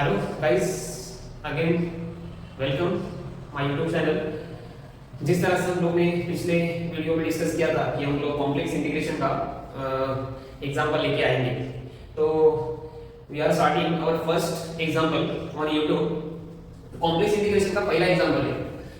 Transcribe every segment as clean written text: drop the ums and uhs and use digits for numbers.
Hello guys, again welcome my YouTube channel. जिस तरह से हम लोग ने पिछले वीडियो में डिस्कस किया था कि हम लोग कॉम्प्लेक्स इंटीग्रेशन का एग्जांपल लेके आएंगे, तो we are starting our first example on YouTube. Complex integration का पहला एग्जांपल है।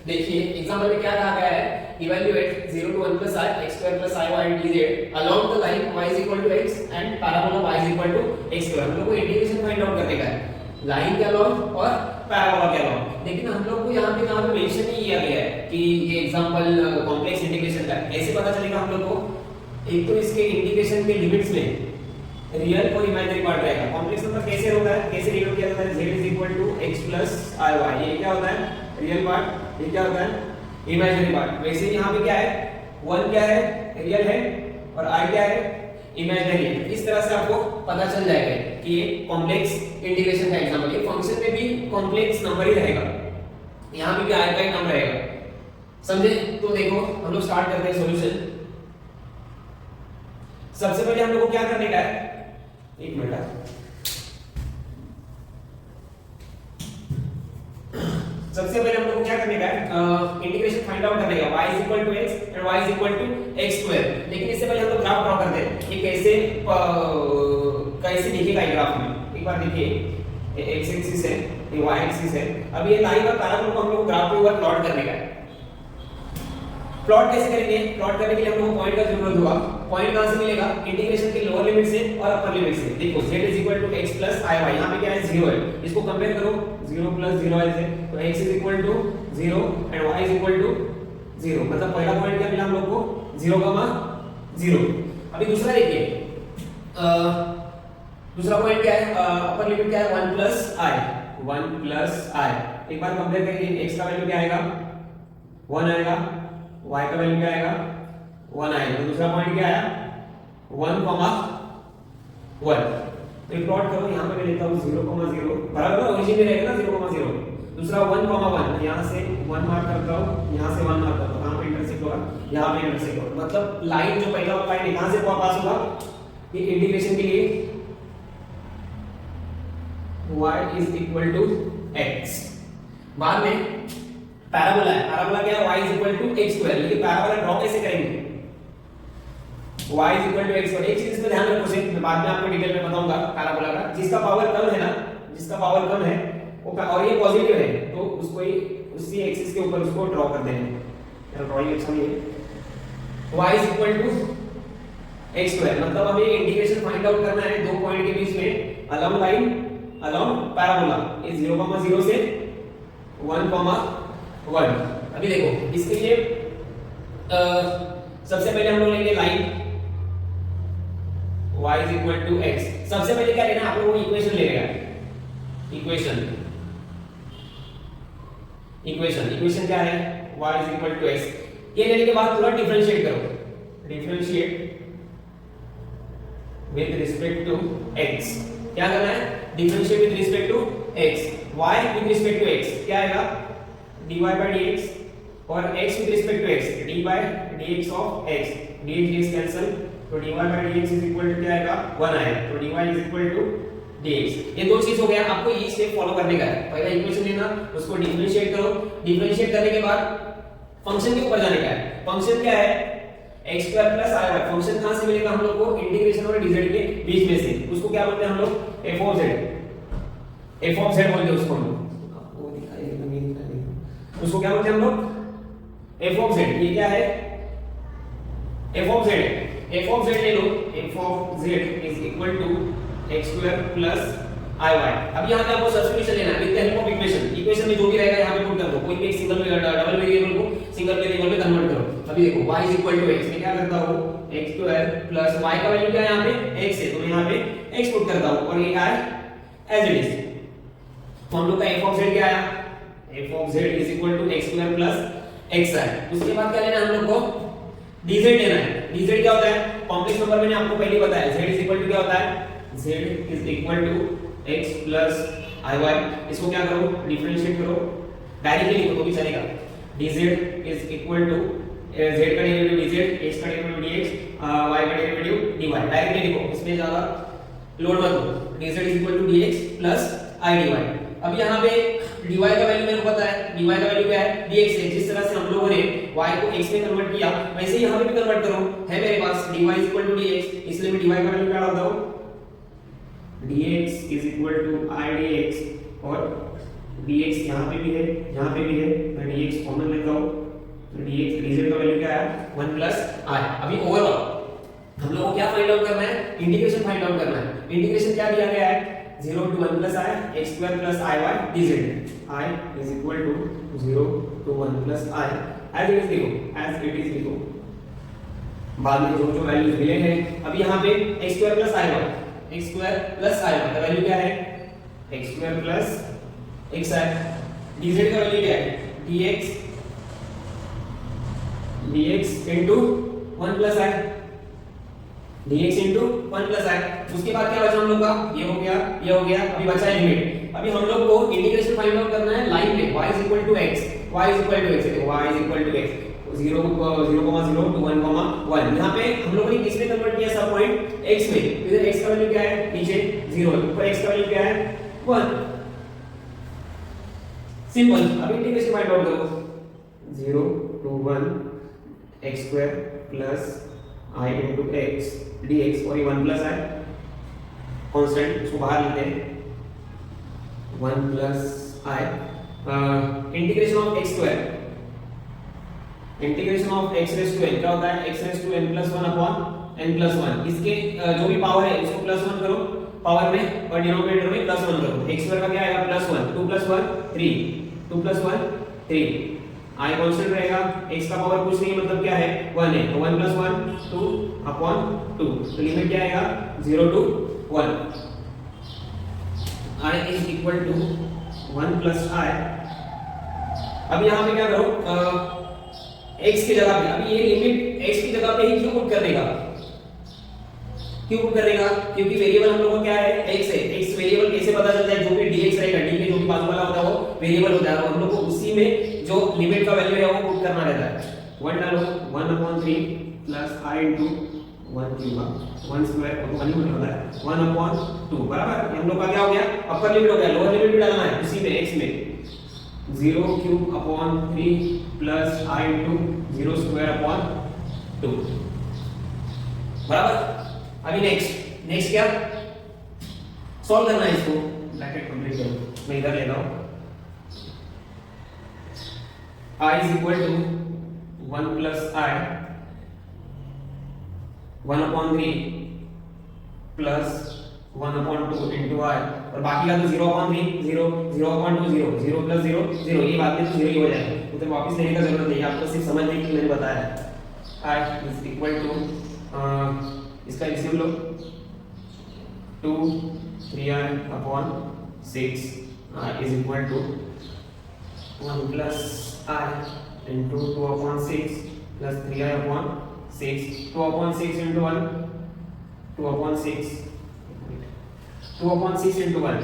देखिए एग्जांपल में क्या कहा गया है, evaluate 0 to 1 plus i x square plus i y dz along the line y is equal to x and parabola y is equal to x square। हम लोग को इंटीग्रेशन फाइंड आउट करने का है लाइन के अलॉन्ग और parabola के along. लेकिन हम लोग को यहाँ पे मेंशन नहीं किया गया है कि ये एग्जांपल कॉम्प्लेक्स इंटीग्रेशन का है। कैसे पता चलेगा हम लोग को? एक तो इसके इंटीग्रेशन के लिमिट्स में रियल और इमेजिनरी पार्ट रहेगा। कॉम्प्लेक्स नंबर कैसे होता है, कैसे डिनोट किया जाता है? z is equal to x plus iy। ये क्या होता है? Real part. ये क्या होता है? Imaginary part. वैसे यहाँ पे क्या है? 1 क्या है? रियल है और i क्या है? इमेजिनरी है। इस तरह से आपको पता चल जाएगा कि ये कॉम्प्लेक्स इंटीग्रेशन का एग्जांपल है। फंक्शन में भी कॉम्प्लेक्स नंबर ही रहेगा, यहाँ पे भी i का ही नंबर रहेगा। समझे? तो देखो हम लोग स्टार्ट करते हैं सॉल्यूशन। सबसे पहले हम लोग को क्या करने का है, एक मिनट, सबसे पहले हम लोग को क्या करने का है, इंटीग्रेशन फाइंड आउट करने का। y is equal to x and y is equal to x square। लेकिन इससे पहले हम लोग ग्राफ ड्रॉ करते हैं कि कैसे कैसे दिखेगा ये ग्राफ में। एक बार देखिए, ये x एक्सिस है, ये y एक्सिस है। अब ये लाइन और पैराबोला को हम लोग को ग्राफ के ऊपर प्लॉट करने का है। प्लॉट कैसे करेंगे? प्लॉट करने के लिए हम लोग को पॉइंट का जरूरत होगा। पॉइंट कहां से मिलेगा? इंटीग्रेशन के लोअर लिमिट से और अपर लिमिट से। देखो z is equal to x plus iy, यहां पे क्या है? 0 है। इसको कंपेयर करो, 0 plus 0 है, तो x is equal to 0 and y is equal to 0। मतलब पहला पॉइंट क्या मिला हम लोग को? 0,0। अभी दूसरा देखिए, दूसरा पॉइंट क्या है? अपर लिमिट क्या है? 1 plus i। 1 plus i एक बार कंपेयर करिए, x का वैल्यू क्या आएगा? 1 आएगा, y का वैल्यू क्या आएगा? 1 आएगा। तो दूसरा पॉइंट क्या आया? 1,1। तो ये प्लॉट करो, यहाँ पे मैं लेता हूँ 0,0 बराबर ओरिजिन में रहेगा ना 0,0। दूसरा 1,1, यहाँ से 1 मार्क करता हूँ, यहाँ से 1 मार्क करता हूँ। कहाँ पे इंटरसेक्ट होगा? यहाँ पे इंटरसेक्ट होगा। मतलब लाइन जो पहला वाला लाइन है कहाँ से पास होगा? ये इंटीग्रेशन के लिए y is equal to x। बाद में पैराबोला है, पैराबोला क्या है? y is equal to x square। लेकिन पैराबोला ड्रॉ कैसे करेंगे? y is equal to x square। एक चीज इसमें ध्यान रखो, से मैं बाद में आपको डिटेल में बताऊंगा पैराबोला का। जिसका पावर कम है ना, जिसका पावर कम है वो, और ये पॉजिटिव है, तो उसको ही उसी एक्सिस के ऊपर उसको ड्रॉ कर देंगे। यार ड्राइंग अच्छा नहीं है। y is equal to x square मतलब हमें इंटीग्रेशन फाइंड आउट करना है दो पॉइंट के बीच में, अलोंग लाइन, अलोंग पैराबोला। ये 0,0 से 1,1। अभी देखो इसके लिए सबसे पहले हम लोग लेंगे line y is equal to x। सबसे पहले क्या लेना है? आप लोगों को इक्वेशन ले लेगा। इक्वेशन क्या है? y is equal to x। ये लेने के बाद पूरा डिफरेंशिएट करो, differentiate with respect to x। क्या करना है? Differentiate with respect to x। y with respect to x क्या आएगा? dy by dx और x with respect to x, d by dx of x, dx cancel, तो dy by dx is equal to क्या आएगा? 1 आएगा। तो dy is equal to dx। ये दो चीज हो गया, आपको ये स्टेप फॉलो करने का है। पहला इक्वेशन लेना, उसको डिफरेंशिएट करो, डिफरेंशिएट करने के बाद फंक्शन के ऊपर जाने का है। फंक्शन क्या है? x square plus iy। Function कहां से मिलेगा हम लोग को? इंटीग्रेशन और dz के बीच में से। उसको क्या बोलते हैं हम लोग? f of z। f of z बोलते हैं उसको हम लोग। आपको दिखाइएगा, नहीं दिखाइएगा। उसको क्या बोलते हैं हम लोग? f of z। ये क्या है? f of z। f of z ले लो, f of z is equal to x square plus iy। अब यहाँ पे आपको सब्स्टिट्यूशन लेना है with the help of equation. Equation में जो भी रहेगा यहाँ पे पुट कर दो, कोई भी एक सिंगल डबल वेरिएबल को सिंगल वेरिएबल में कन्वर्ट करो। अभी देखो y is equal to x, मैं क्या करता हूँ? x square plus y का वैल्यू क्या है यहाँ पे? x है, तो मैं यहाँ पे x पुट करता हूँ और ये क्या है? as it is। तो हम लोग का f of z क्या आया? f of z is equal to x square plus x है। उसके बाद क्या लेना है हम लोग को? dz लेना है। dz क्या होता है? कॉम्प्लेक्स नंबर मैंने आपको पहले बताया, z is equal to क्या होता है? z is equal to x plus iy। इसको क्या करो? डिफरेंशिएट करो, डायरेक्टली लिखो तो भी चलेगा। dz is equal to z का डेरिवेटिव dz, x का डेरिवेटिव dx, y का डेरिवेटिव dy। डायरेक्टली लिखो, इसमें ज्यादा लोड मत दो। dz is equal to dx plus i d y. अब यहाँ पे dy का वैल्यू मेरे को पता है, dy का वैल्यू क्या है, dx है। जिस तरह से हम लोगों ने y को x में कन्वर्ट किया वैसे ही यहाँ पे भी कन्वर्ट करो। है मेरे पास dy dx, इसलिए मैं dy का वैल्यू क्या डालता हूँ, dx I dx, और dx यहाँ पे भी है, यहाँ पे भी है, मैं dx कॉमन लेता हूँ, तो dx dz का वैल्यू क्या है 1 प्लस i। अभी ओवरऑल हम लोगों को क्या फाइंड आउट करना है, इंटीग्रेशन फाइंड आउट करना है। इंटीग्रेशन क्या दिया गया है, 0 to 1 plus i x square plus iy dz, I is equal to 0 to 1 plus I as it is लिखो। बाद में जो जो वैल्यूज मिले हैं, अब यहाँ पे x square plus iy का वैल्यू क्या है, x square plus xi, dz का वैल्यू क्या है, dx into 1 plus i, dx into 1 plus i। उसके बाद क्या बचा हम लोग का, ये हो गया, ये हो गया, अभी बचा है लिमिट। अभी हम लोग को इंटीग्रेशन फाइंड आउट करना है लाइन पे, y is equal to x, y is equal to x, देखो y is equal to x, 0 to 1, यहाँ पे हम लोगों ने किस में कन्वर्ट किया, सब पॉइंट x में। इधर x का वैल्यू क्या है, नीचे 0 है, ऊपर x का वैल्यू क्या है 1। सिंपल। अब इंटीग्रेशन फाइंड आउट करो, 0 to 1 x square plus i into x dx, और ये 1 प्लस i कांस्टेंट, उसको बाहर लेते हैं, 1 plus i integration of x square, integration of x raise to n क्या होता है, x raise to n plus 1 upon n plus 1। इसके जो भी पावर है उसको प्लस 1 करो पावर में, और डिनोमिनेटर में प्लस 1 करो। x स्क्वायर का क्या आएगा plus 1, 2 plus 1 3, 2 plus 1 3, i constant रहेगा, x का पावर कुछ नहीं मतलब क्या है 1 है, तो 1 प्लस 1 2 अपॉन 2, तो लिमिट क्या आएगा 0 to 1, i is equal to 1 plus i। अब यहाँ पे क्या करो, x की जगह पे, अभी ये लिमिट x की जगह पे ही क्यों पुट कर देगा, क्यों पुट कर देगा, क्योंकि वेरिएबल हम लोगों का क्या है x है। x वेरिएबल कैसे पता चलता है, जो भी dx रहेगा d के जो भी बाजू वाला होता है वो वेरिएबल होता है, हम लोग को उसी में जो लिमिट का वैल्यू है वो पुट करना रहता है। 1 डालो, 1/3 plus i into 1 cube 1 square और 1 होता है 1/2 बराबर। हम लोग का क्या हो गया, अपर लिमिट हो गया, लोअर लिमिट भी डालना है उसी में x में, 0 cube upon 3 plus i into 0 square upon 2 बराबर। अभी नेक्स्ट क्या सॉल्व करना है इसको, ब्रैकेट कंप्लीट करो, मैं इधर लेता हूं, i is equal to 1 plus i 1/3 plus 1/2 into i, और बाकी का तो 0/3 0 0/2 0 0 प्लस 0 0, ये बात में तो 0 ही हो जाएगा, उधर वापस लेने का जरूरत नहीं है, आपको सिर्फ समझने के लिए मैंने बताया। i is equal to इसका LCM low, 2 3i upon 6 is equal to 1 plus i into 2/6 plus 3i upon 6, 2/6 into 1 2/6 2/6 into 1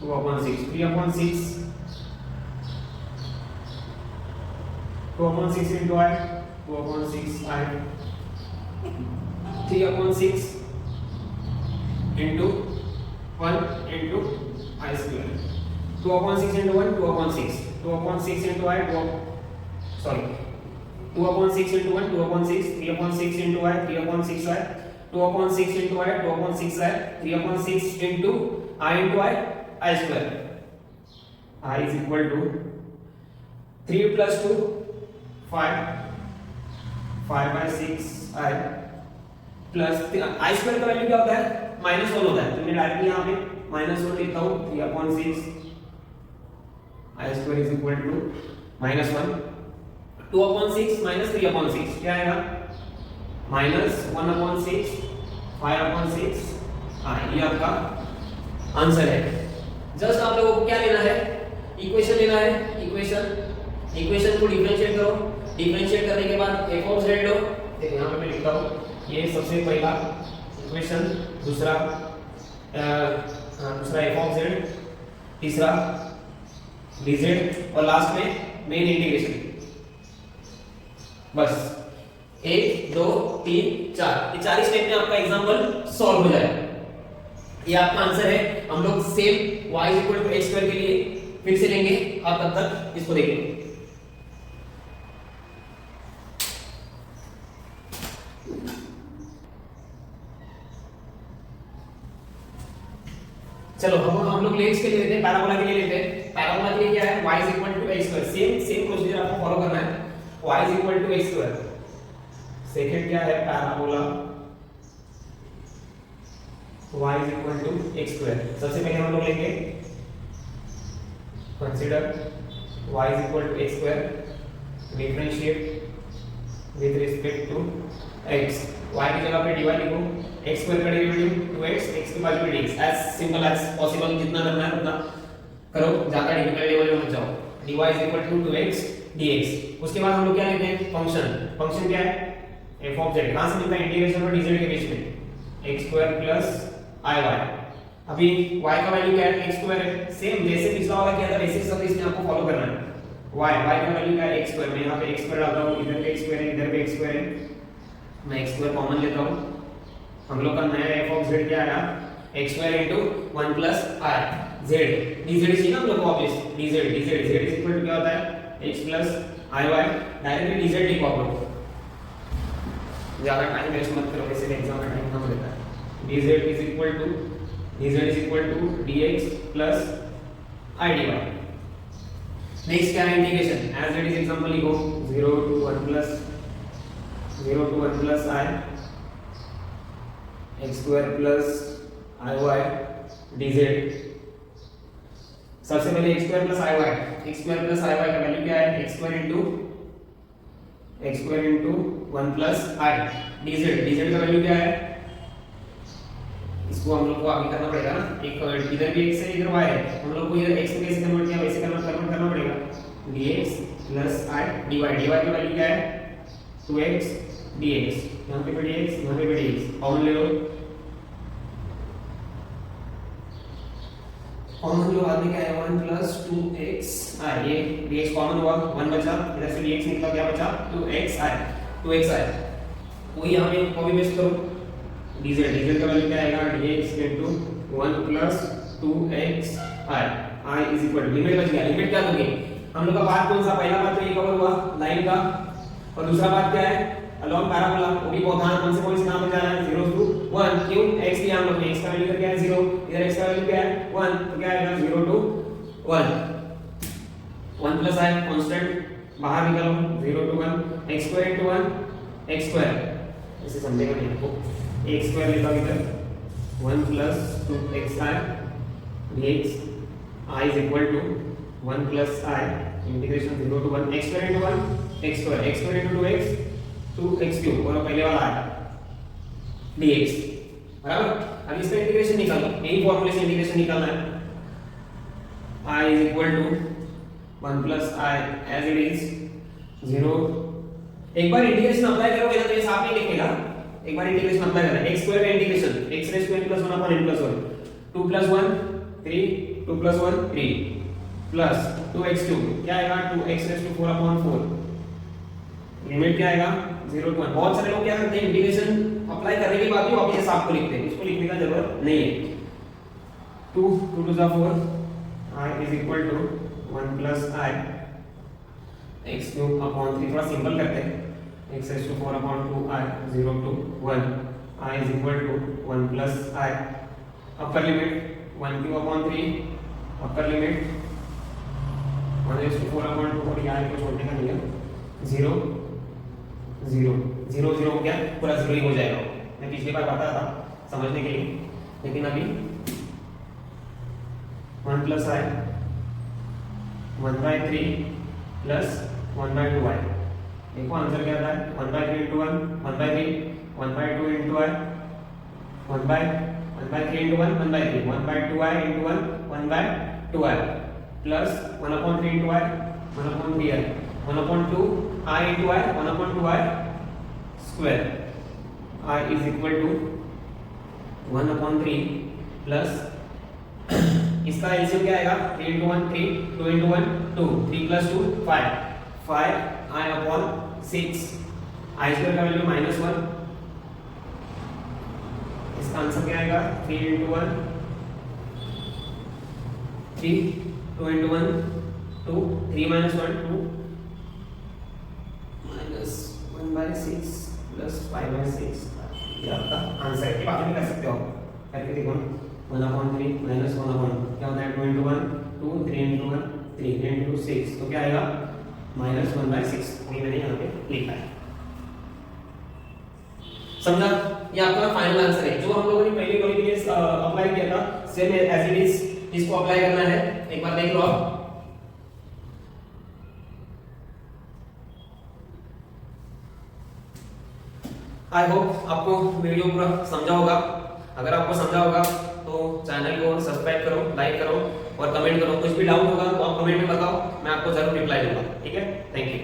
2/6 3/6 2/6 into i 2/6i 3/6 into 1 into i square, 2/6 into 1 2/6 2/6 into i 2/6 into 1 2/6 3/6 into i 3/6i 2/6 into i 2/6i 3/6 into i square, i is equal to 3 plus 2 5/6 i plus i square का value क्या होता है -1 होता है, तो मैं directly यहाँ पे -1 लिखता हूँ, 3/6 i square is equal to -1 2/6 - 3/6 क्या आएगा -1/6 5/6 ये आपका आंसर है। जस्ट आप लोगों को क्या लेना है, इक्वेशन लेना है, इक्वेशन को डिफरेंशिएट करो, डिफरेंशिएट करने के बाद f ऑफ z लो, देखो यहाँ पे मैं लिखता हूँ, ये सबसे पहला इक्वेशन, दूसरा f ऑफ z, तीसरा dz, और लास्ट में मेन इंटीग्रेशन। बस 1 2 3 4 ये 4 स्टेप में आपका एग्जांपल सॉल्व हो जाएगा। ये आपका आंसर है। हम लोग same y is equal to x square के लिए फिर से लेंगे, अब तब तक इसको देखें। चलो हम लोग लेट्स के लिए लेते हैं, पैराबोला के लिए लेते हैं। पैराबोला के लिए क्या है, y is equal to x square, same procedure आपको फॉलो करना है। y is equal to x square. Second क्या है, parabola y is equal to x square. सबसे पहले हम लोग लेंगे consider y is equal to x square, differentiate with respect to x। y की जगह पे dy लिखो, x स्क्वायर का डेरिवेटिव 2x, x के बाजू में dx। As simple as possible, जितना करना है उतना करो, ज्यादा डिफिकल्ट लेवल में मत जाओ। dy is equal to 2x dx। उसके बाद हम लोग क्या लेते हैं, फंक्शन क्या है, f ऑफ z। कहां से मिलता है, इंटीग्रेशन और dz के बीच में, x स्क्वायर प्लस iy। अभी y का वैल्यू क्या है, x स्क्वायर है, सेम जैसे पिछला वाला किया था वैसे ही सब इसमें आपको फॉलो करना है। y का वैल्यू क्या है, x स्क्वायर। मैं यहां पे x स्क्वायर डालता हूं, इधर पे x स्क्वायर है, इधर पे x स्क्वायर है, मैं x स्क्वायर कॉमन लेता हूं। हम लोग का नया f ऑफ z क्या आया, x square into 1 plus i z। dz चाहिए ना हम लोग को वापस, dz z is equal to क्या होता है, x plus iy। Directly dz लिखो आप लोग, ज्यादा टाइम वेस्ट मत करो, वैसे एग्जाम में टाइम कम लेता है। dz is equal to dx plus i dy। Next क्या है, integration. As it is example लिखो, 0 to 1 plus i x square plus iy dz। सबसे पहले x स्क्वायर प्लस iy का वैल्यू क्या है, x square into 1 plus i dz का value क्या है, इसको हम लोग को आगे करना पड़ेगा ना, एक इधर भी x है इधर y है, हम लोग को इधर x को कैसे कन्वर्ट किया वैसे कन्वर्ट करना पड़ेगा, dx प्लस i dy का वैल्यू क्या है, 2x dx। यहाँ पे dx, यहाँ पे dx, कॉमन ले लो, कॉमन लो, बाद में क्या है, 1 प्लस 2x i। ये dx कॉमन हुआ, 1 बचा, इधर से dx निकला, क्या बचा, 2x i। वही यहाँ पे कॉपी पेस्ट करो, dz का वैल्यू क्या आएगा, dx into 1 plus 2x i is equal to, limit बच गया। लिमिट क्या दोगे, हम लोग का पाथ कौन सा, पहला पाथ तो ये कवर हुआ लाइन का, और दूसरा पाथ क्या है, अलोंग पैराबोला। वो भी बहुत कौन से कहाँ पे जा रहा है, 0 टू 1। क्यों, x लिया हम लोग ने, x का वैल्यू क्या है 0, इधर x का वैल्यू क्या है 1, तो क्या आएगा 0 टू 1। 1 प्लस i कांस्टेंट बाहर निकालो, 0 to 1, x square into 1 x square. ऐसे समझेगा नहीं आपको, x स्क्वायर लेता हूं इधर, 1 plus 2xi dx i is equal to 1 plus i integration 0 to 1 x square into 1 x square into 2x 2x cube, और पहले वाला आया dx, बराबर। अब इसका इंटीग्रेशन निकालो, यही फॉर्मूले से इंटीग्रेशन निकालना है। i is equal to 1 plus i as it is 0। एक बार इंटीग्रेशन अप्लाई करोगे ना तो ये साफ नहीं लिखेगा, एक बार इंटीग्रेशन अप्लाई करना है। x स्क्वायर का integration, x raise to n plus 1 upon n plus 1, 2 plus 1 3, 2 plus 1 3 plus 2x cube, क्या आएगा, 2x rays to 4 upon 4। Limit क्या आएगा, 0 टू 1। बहुत सारे लोग क्या करते हैं, इंटीग्रेशन अप्लाई करने के बाद भी वापस इस आपको लिखते हैं, इसको लिखने का जरूरत नहीं है। 2 2 to 4 i is equal to 1 plus i x cube upon 3। थोड़ा सिंपल करते हैं, x raise to 4 upon 2i 0 to 1, i is equal to 1 plus i। Upper limit 1 cube upon 3, upper limit 1 raise to 4 upon 2, और यहाँ को छोड़ने का नहीं है, 0 0 0 0 हो गया, पूरा 0 ही हो जाएगा। मैं पिछली बार बताया था समझने के लिए, लेकिन अभी 1 प्लस i 1/3 प्लस 1/2i। देखो आंसर क्या आता है, 1/3 into 1 1/3, 1/2 into i 1/3 into 1 1/3, 1/2i into 1 1/2i plus 1/3 into i 1/3i, 1/2 i into i 1/2i square। i is equal to 1/3 plus इसका एलसीएम क्या आएगा, 3 into 1 3, 2 into 1 2, 3 plus 2 5 i upon 6। i square का value -1, इसका answer क्या आएगा, 3 into 1 3 2 into 1 2 3 minus 1 2 minus 1 by 6 plus 5 by 6 ये आपका answer है। बाकी भी कर सकते हो करके देखो 1/3 minus 1/1 क्या होता है 2 into 1 2 3 into 1 3 into 6 तो क्या आएगा minus 1 by 6 ये मैंने यहाँ पे लिखा है। समझा? ये आपका फाइनल आंसर है जो हम लोगों ने पहले वाले के लिए अप्लाई किया था सेम एज इट इज इसको अप्लाई करना है। एक बार देख लो आप। आई होप आपको वीडियो पूरा समझा होगा। अगर आपको समझा होगा तो चैनल को सब्सक्राइब करो, लाइक करो और कमेंट करो। कुछ भी डाउट होगा तो आप कमेंट में बताओ, मैं आपको जरूर रिप्लाई दूंगा। ठीक है, थैंक यू।